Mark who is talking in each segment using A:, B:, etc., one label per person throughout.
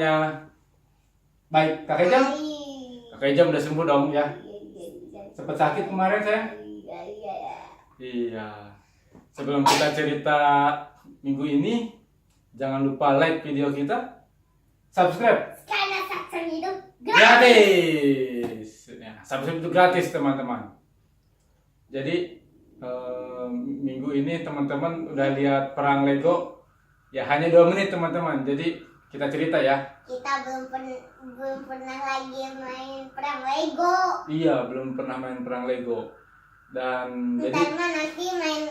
A: semuanya baik. Kakak Ijam? Kakak Ijam udah sembuh dong ya? Sempat sakit kemarin saya? Iya. Sebelum kita cerita minggu ini, jangan lupa like video kita, subscribe.
B: Karena subscribe itu
A: Gratis. Ya, subscribe itu gratis teman-teman. Jadi minggu ini teman-teman udah lihat perang Lego. Ya hanya 2 menit teman-teman. Jadi kita cerita ya.
B: Kita belum pernah lagi main perang Lego.
A: Iya, belum pernah main perang Lego. Dan jadi
B: Ntar mah nanti main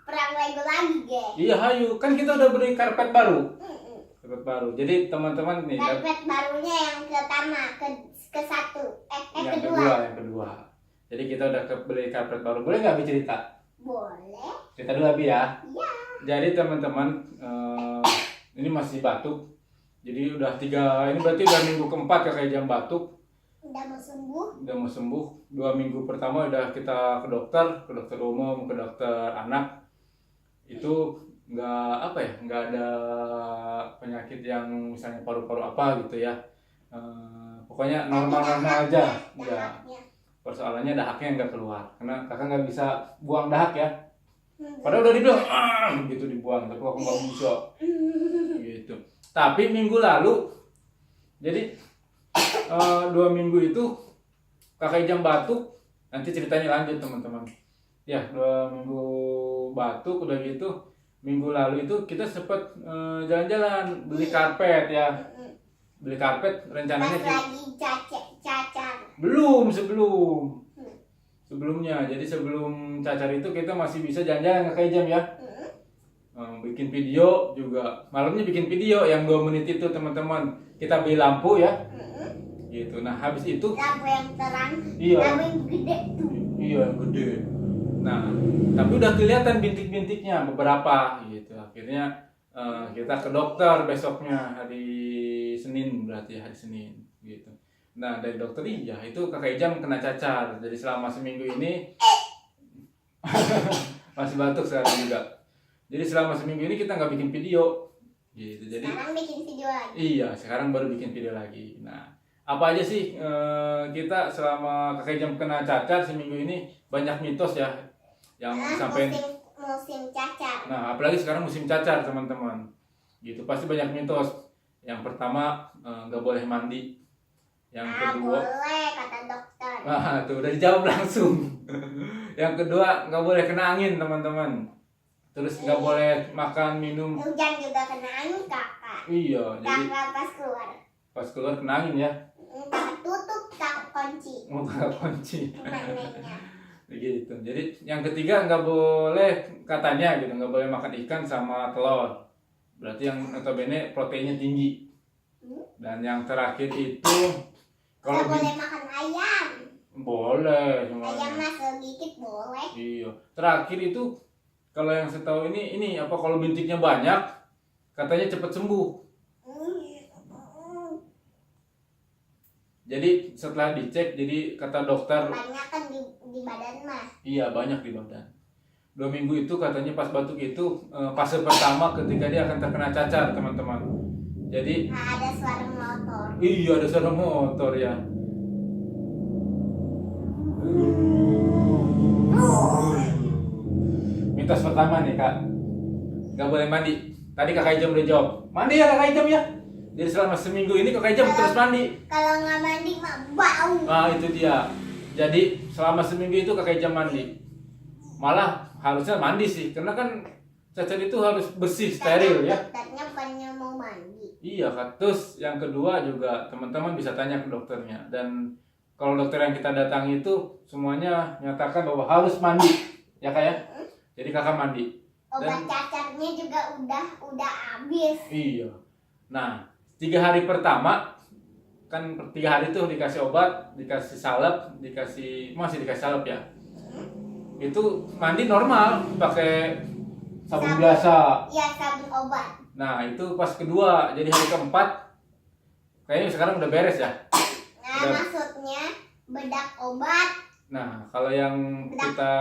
B: perang Lego lagi, guys.
A: iya, hayu. Kan kita udah beli karpet baru. Karpet baru. Jadi teman-teman nih,
B: Karpet barunya yang pertama, ke satu,
A: yang kedua. Jadi kita udah beli karpet baru. Boleh nggak Abi cerita?
B: Boleh.
A: Cerita dulu Abi ya.
B: Iya.
A: Jadi teman-teman, ini masih batuk. Jadi ini berarti udah minggu keempat Kakak Ijam batuk.
B: Udah mau sembuh.
A: Udah mau sembuh. 2 minggu pertama udah kita ke dokter umum, ke dokter anak. Itu nggak ada penyakit yang misalnya paru-paru apa gitu ya. Pokoknya normal-normal aja. Ya. Persoalannya dahaknya nggak keluar karena kakak nggak bisa buang dahak ya. Padahal udah dibilang gitu dibuang, tapi aku nggak bisa gitu. Tapi minggu lalu, jadi 2 minggu itu Kakak Ijam batuk. Nanti ceritanya lanjut teman-teman. Ya 2 minggu batuk udah gitu. Minggu lalu itu kita sempat jalan-jalan beli karpet ya. Beli karpet rencananya
B: lagi cacar.
A: Sebelumnya. Jadi sebelum cacar itu kita masih bisa jalan-jalan Kakak Ijam ya. Bikin video juga. Malamnya bikin video yang 2 menit itu teman-teman. Kita beli lampu ya. Gitu. Nah, habis itu
B: Lampu yang terang.
A: Iya.
B: Lampu yang gede tuh.
A: Iya, yang gede. Nah, tapi udah kelihatan bintik-bintiknya beberapa gitu. Akhirnya kita ke dokter besoknya hari Senin berarti hari Senin gitu. Nah, dari dokter iya itu Kakak Ijam kena cacar. Jadi selama seminggu ini masih batuk sekarang juga. Jadi selama seminggu ini kita nggak bikin video gitu. Jadi
B: Sekarang bikin video lagi.
A: iya, sekarang baru bikin video lagi. Nah, apa aja sih kita selama Kakak Ijam kena cacar seminggu ini banyak mitos ya yang sampai
B: musim cacar.
A: Nah, apalagi sekarang musim cacar teman-teman. Gitu pasti banyak mitos. Yang pertama nggak boleh mandi. Yang kedua
B: boleh kata dokter.
A: nah, tuh udah dijawab langsung. Yang kedua nggak boleh kena angin teman-teman. Terus nggak boleh makan minum.
B: Hujan juga kena angin kakak.
A: Iya, jadi
B: Kakak pas keluar
A: kena angin ya.
B: kakak tutup tak kunci.
A: Mau kakak kunci.
B: Mainnya.
A: Begitu. Jadi yang ketiga nggak boleh katanya gitu, nggak boleh makan ikan sama telur. Berarti yang notabene proteinnya tinggi. Dan yang terakhir itu kalau
B: Nggak boleh makan ayam.
A: boleh
B: Ayam
A: semuanya.
B: mah sedikit boleh.
A: Iya. Terakhir itu kalau yang setahu ini apa kalau bintiknya banyak katanya cepat sembuh. Jadi setelah dicek jadi kata dokter
B: Banyak kan di badan mah.
A: iya banyak di badan. 2 minggu itu katanya pas batuk itu fase pertama ketika dia akan terkena cacar teman-teman. Jadi
B: Nah, ada suara motor.
A: iya ada suara motor ya. Mitos pertama nih kak, nggak boleh mandi. Tadi Kakak Ijam udah jawab. Mandi ya Kakak Ijam ya. Jadi selama seminggu ini Kakak Ijam terus mandi.
B: Kalau nggak mandi mah bau.
A: Ah itu dia. Jadi selama seminggu itu Kakak Ijam mandi. Malah harusnya mandi sih, karena kan cacar itu harus bersih, steril ya.
B: Dokternya bukannya mau mandi.
A: Iya kak. Terus yang kedua juga teman-teman bisa tanya ke dokternya. Dan kalau dokter yang kita datangi itu semuanya nyatakan bahwa harus mandi, ya kak ya. Jadi kakak mandi.
B: Obat cacarnya juga udah habis.
A: Iya. Nah 3 hari pertama kan 3 hari tuh dikasih obat, dikasih salep, masih dikasih salep ya. Itu mandi normal pakai sabun biasa.
B: Iya, sabun obat.
A: Nah itu pas kedua jadi hari keempat kayaknya sekarang udah beres ya.
B: Nah,
A: Udah.
B: maksudnya bedak obat.
A: Nah kalau yang kita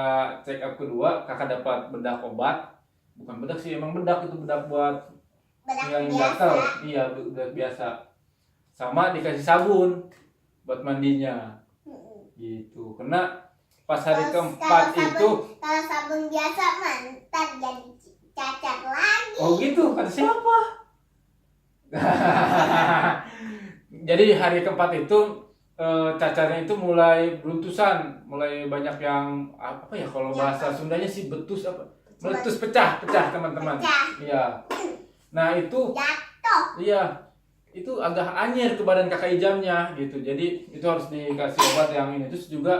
A: check up kedua kakak dapat bedak obat, bukan bedak sih emang bedak itu bedak buat
B: Bedak
A: yang
B: biasa.
A: gatal. Iya bedak biasa. sama dikasih sabun buat mandinya gitu. Karena pas hari keempat itu
B: kalau sabun biasa ntar jadi cacat lagi.
A: oh gitu, kata siapa? Jadi hari keempat itu cacatnya itu mulai beruntusan, mulai banyak yang apa ya kalau bahasa Sundanya sih betus apa? Meletus, pecah teman-teman. Iya. Nah itu
B: Jatuh.
A: iya, itu agak anyir ke badan kakak Ijamnya gitu. Jadi itu harus dikasih obat yang ini. Terus juga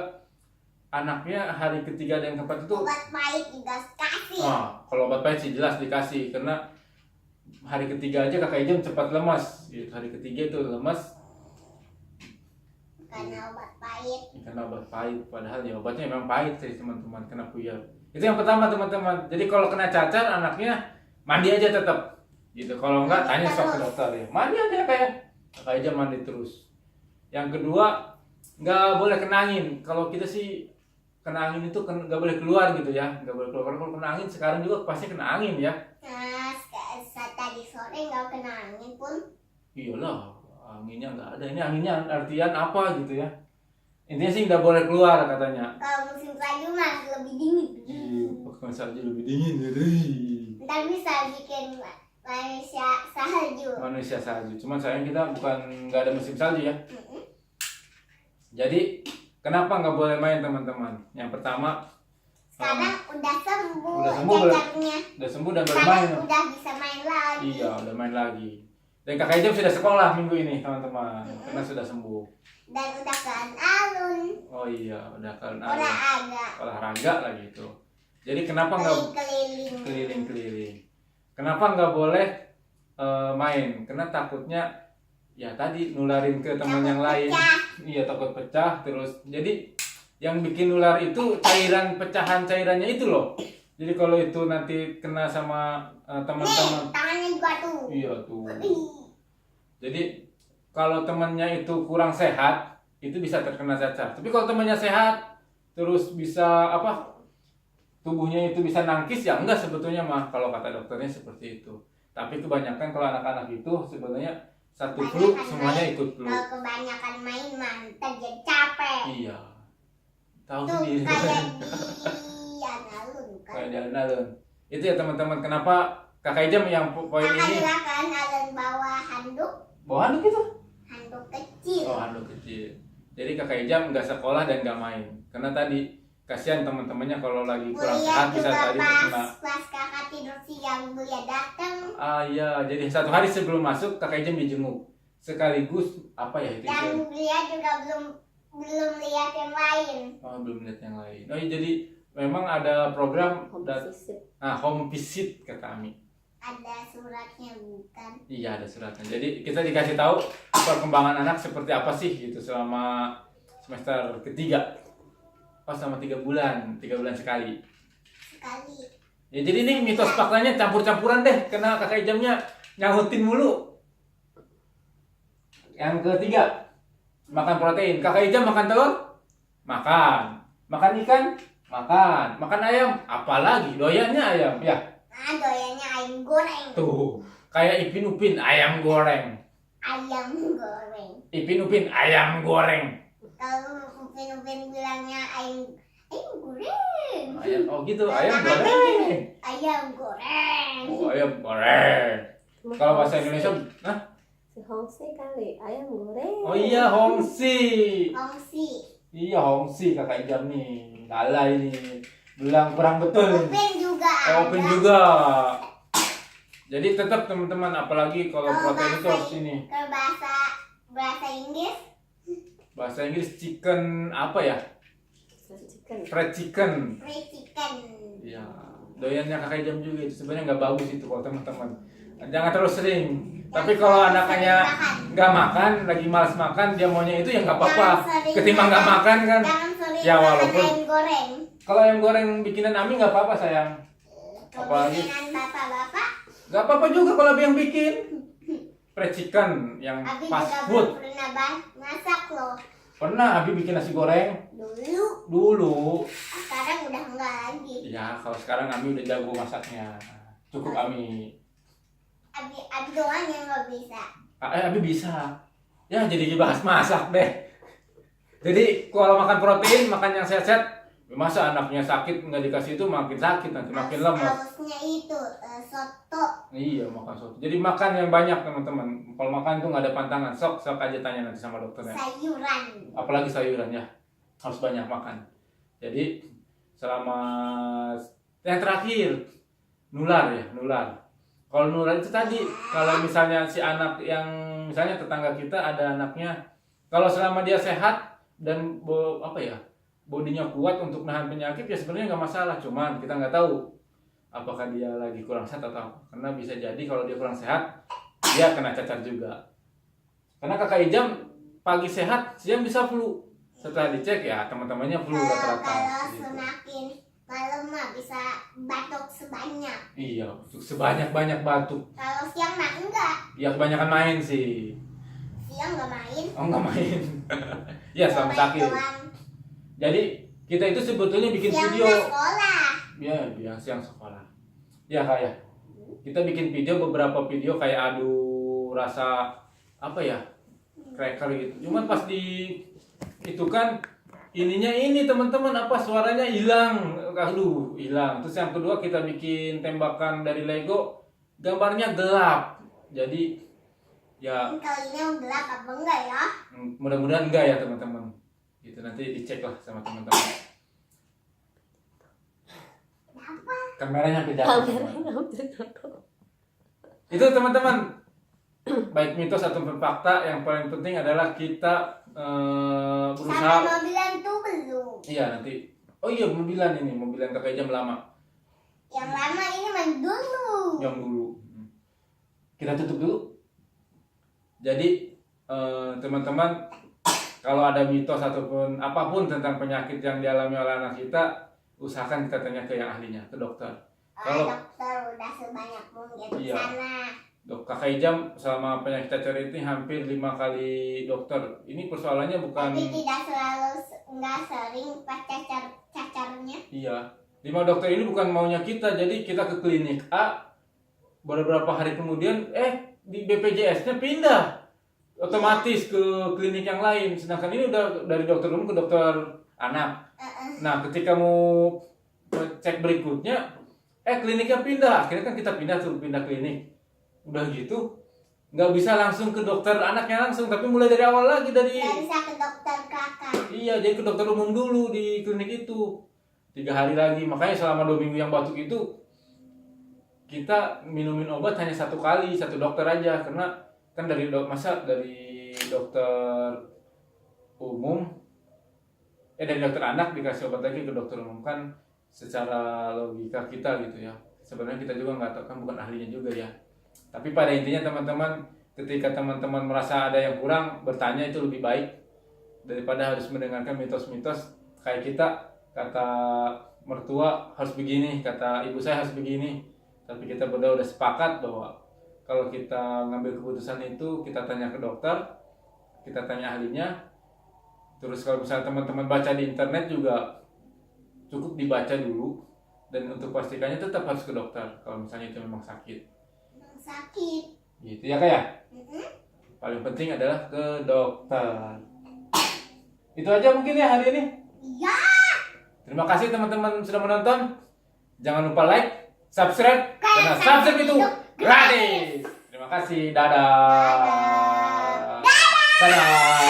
A: anaknya hari ketiga dan keempat itu
B: Obat pahit juga kasih.
A: kalau obat pahit sih jelas dikasih karena hari ketiga aja kakak Ijam cepat lemas. Gitu. Hari ketiga itu lemas
B: Karena obat pahit.
A: karena obat pahit. Padahal ya obatnya memang pahit sih teman-teman, kena puyar. Itu yang pertama teman-teman. Jadi kalau kena cacar anaknya mandi aja tetap. Gitu. Kalau enggak tanya sok ke dokter ya. Mandi aja kakak Ijam mandi terus. Yang kedua nggak boleh kena angin. Kalau kita sih kena angin itu nggak boleh keluar gitu ya, nggak boleh keluar. Karena kalau kena angin sekarang juga pasti kena angin ya.
B: Nah, tadi sore nggak kena angin pun.
A: Iyalah, anginnya nggak ada. Ini anginnya artian apa gitu ya? Intinya sih nggak boleh keluar katanya.
B: Kalau musim salju mah lebih dingin.
A: Iya, pakai salju lebih dingin jadi.
B: Ntar bisa bikin manusia salju.
A: Manusia salju. Cuman sayang kita bukan nggak ada musim salju ya. Jadi kenapa nggak boleh main teman-teman? Yang pertama
B: Sekarang udah sembuh
A: cacatnya. Udah sembuh dan bermain.
B: Sekarang udah bisa main lagi.
A: Iya, udah main lagi. Dan kakak Ijam sudah sekolah minggu ini teman-teman, karena sudah sembuh.
B: Dan udah ke alun.
A: Oh iya, udah kan olahraga lagi itu. Jadi kenapa nggak keliling-keliling? Kenapa nggak boleh main? Karena takutnya ya tadi nularin ke teman yang lain. Iya, takut pecah terus. Jadi yang bikin nular itu pecahan cairannya itu loh. Jadi kalau itu nanti kena sama teman-teman,
B: tangannya juga tuh.
A: iya tuh. Jadi kalau temannya itu kurang sehat, itu bisa terkena cacar. Tapi kalau temannya sehat, terus bisa tubuhnya itu bisa nangkis ya enggak sebetulnya mah kalau kata dokternya seperti itu. Tapi kebanyakan kalau anak-anak itu sebenarnya satu flu semuanya ikut flu.
B: Kalau kebanyakan main mah ntar jadi capek.
A: Iya. Tahu
B: Tuh
A: sendiri.
B: kayak di alun kan.
A: Kayak di alun-alun. Itu ya teman-teman, kenapa kakak Ijam yang poin
B: Kakak
A: ini
B: juga kan alun bawa handuk.
A: bawa handuk itu?
B: Handuk kecil.
A: Oh, handuk kecil. Jadi kakak Ijam nggak sekolah dan nggak main. Karena tadi kasihan teman-temannya kalau lagi kurang sehat bisa tadi terkena.
B: Pas kakak tidur siang Buya datang.
A: Ah iya, jadi satu hari sebelum masuk kakak Ijam dijenguk. Sekaligus apa ya itu?
B: Dan Buya juga belum lihat yang lain.
A: Oh, belum lihat yang lain. Oh, jadi memang ada program home visit kata Ami.
B: Ada suratnya bukan?
A: Iya, ada suratnya. Jadi kita dikasih tahu perkembangan anak seperti apa sih gitu selama semester ketiga. Pas selama 3 bulan sekali. Ya jadi ini mitos faktanya campur-campuran deh, karena kakak Ijamnya nyautin mulu. Yang ketiga, makan protein. Kakak Ijam makan telur? Makan. Makan ikan? Makan. Makan ayam? Apalagi doyannya ayam, ya.
B: Doyannya ayam goreng.
A: Tuh, kayak Ipin Upin ayam goreng.
B: Ayam goreng.
A: Ipin Upin ayam goreng.
B: Kalau Upin bilangnya ayam goreng.
A: Ayam, oh gitu, ayam goreng.
B: Ayam goreng.
A: Oh, ayam goreng. Kalau bahasa Indonesia, nah?
C: Hongsi kali, ayam goreng.
A: Oh iya, Hongsi.
B: Hongsi.
A: Iya, Hongsi kakak Ijam nih. Lala ini. Bilang kurang betul.
B: Upin juga.
A: Upin juga. Jadi tetap teman-teman, apalagi kalau protein itu harus ini.
B: Kalau bahasa Inggris?
A: Bahasa Inggris chicken apa ya? Fried chicken.
B: Fried chicken.
A: Iya. Doyannya kakak Ijam juga itu sebenarnya nggak bagus itu kalau teman-teman. Jangan terlalu sering. Tapi kalau anaknya nggak makan, lagi malas makan, dia maunya itu ya nggak apa-apa. Ketimbang nggak makan kan. Ya walaupun.
B: Ayam goreng.
A: Kalau ayam goreng bikinan Ami nggak apa-apa sayang. Apalagi.
B: Bikinan bapak-bapak.
A: Nggak apa-apa juga kalau Abi yang bikin. Fried chicken yang
B: Abi
A: fast
B: juga
A: food.
B: belum pernah masak loh.
A: Pernah Abi bikin nasi goreng. Dulu.
B: Sekarang udah enggak lagi.
A: Ya kalau sekarang Ami udah jago masaknya. Cukup Ami.
B: Abi doang yang nggak bisa.
A: Abi bisa. Ya jadi bahas masak deh. Jadi kalau makan protein, makan yang sehat-sehat, masa anaknya sakit nggak dikasih itu makin sakit nanti makin lemas.
B: Harusnya itu soto.
A: Iya makan soto. Jadi makan yang banyak teman-teman. Kalau makan itu nggak ada pantangan. Sok aja tanya nanti sama dokternya.
B: Sayuran.
A: Apalagi sayuran ya, harus banyak makan. Jadi selama yang terakhir nular ya, nular. Kalau nular itu tadi, kalau misalnya si anak yang misalnya tetangga kita ada anaknya, kalau selama dia sehat dan bodinya kuat untuk nahan penyakit ya sebenarnya nggak masalah. Cuman kita nggak tahu apakah dia lagi kurang sehat atau apa. Karena bisa jadi kalau dia kurang sehat, dia kena cacar juga. Karena kakak Ijam pagi sehat, siang bisa flu. Setelah dicek ya teman-temannya flu rata-rata.
B: Kalau
A: Gitu.
B: semakin malam mah bisa batuk sebanyak.
A: Iya, sebanyak-banyak batuk.
B: Kalau siang mah enggak.
A: Ya kebanyakan main sih.
B: Siang nggak main.
A: Oh nggak main. Ya selama
B: Main
A: sakit.
B: doang.
A: Jadi kita itu sebetulnya bikin
B: Siang
A: video.
B: nggak sekolah.
A: Ya siang sekolah. Ya kayak kita bikin video, beberapa video kayak adu rasa apa ya, cracker gitu. Cuman pas di itu kan ininya ini teman-teman apa suaranya hilang, aduh hilang. Terus yang kedua kita bikin tembakan dari Lego, gambarnya gelap. Jadi ya
B: Kali ini gelap apa enggak ya?
A: mudah-mudahan enggak ya teman-teman. Gitu nanti dicek lah sama teman-teman.
B: Apa?
A: Kameranya hampir jatuh.
C: Kameranya hampir jatuh.
A: Itu teman-teman, baik mitos atau fakta, yang paling penting adalah kita
B: Sampai
A: berusaha.
B: mobilan tuh belum.
A: Iya nanti. Oh iya mobilan kakak jam lama.
B: Yang lama ini main dulu.
A: Yang dulu. Kita tutup dulu. Jadi teman-teman, kalau ada mitos ataupun apapun tentang penyakit yang dialami oleh anak kita, usahakan kita tanya ke yang ahlinya, ke dokter. Kalau
B: Dokter udah sebanyak mungkin
A: Iya.
B: sana.
A: Kakak Ijam selama penyakit cacar ini hampir 5 kali dokter. Ini persoalannya bukan.
B: Tapi tidak selalu nggak sering pas cacarnya.
A: Iya. 5 dokter ini bukan maunya kita. Jadi kita ke klinik A, beberapa hari kemudian di BPJS-nya pindah otomatis ke klinik yang lain. Sedangkan ini udah dari dokter umum ke dokter anak. Nah, ketika mau cek berikutnya, kliniknya pindah. Akhirnya kan kita pindah klinik. Udah gitu, nggak bisa langsung ke dokter anaknya langsung, tapi mulai dari awal lagi dari.
B: Nggak bisa ke dokter kakak.
A: Iya, jadi ke dokter umum dulu di klinik itu 3 hari lagi. Makanya selama 2 minggu yang batuk itu kita minumin obat hanya 1 kali, 1 dokter aja. Karena kan dari dokter umum, dari dokter anak dikasih obat lagi ke dokter umum, kan secara logika kita gitu ya. Sebenarnya kita juga nggak tahu, kan bukan ahlinya juga ya. Tapi pada intinya teman-teman, ketika teman-teman merasa ada yang kurang, bertanya itu lebih baik daripada harus mendengarkan mitos-mitos kayak kita, kata mertua harus begini, kata ibu saya harus begini. Tapi kita berdua udah sepakat bahwa kalau kita ngambil keputusan itu, kita tanya ke dokter, kita tanya ahlinya. Terus kalau misalnya teman-teman baca di internet juga cukup dibaca dulu, dan untuk pastikannya tetap harus ke dokter kalau misalnya itu memang sakit.
B: Sakit.
A: Gitu ya kayak. Paling penting adalah ke dokter. Itu aja mungkin ya hari ini.
B: Iya.
A: Terima kasih teman-teman sudah menonton. Jangan lupa like, subscribe, karena
B: Subscribe
A: subscribe itu gratis. Terima kasih. Dadah.
B: Dadah.
A: Dadah.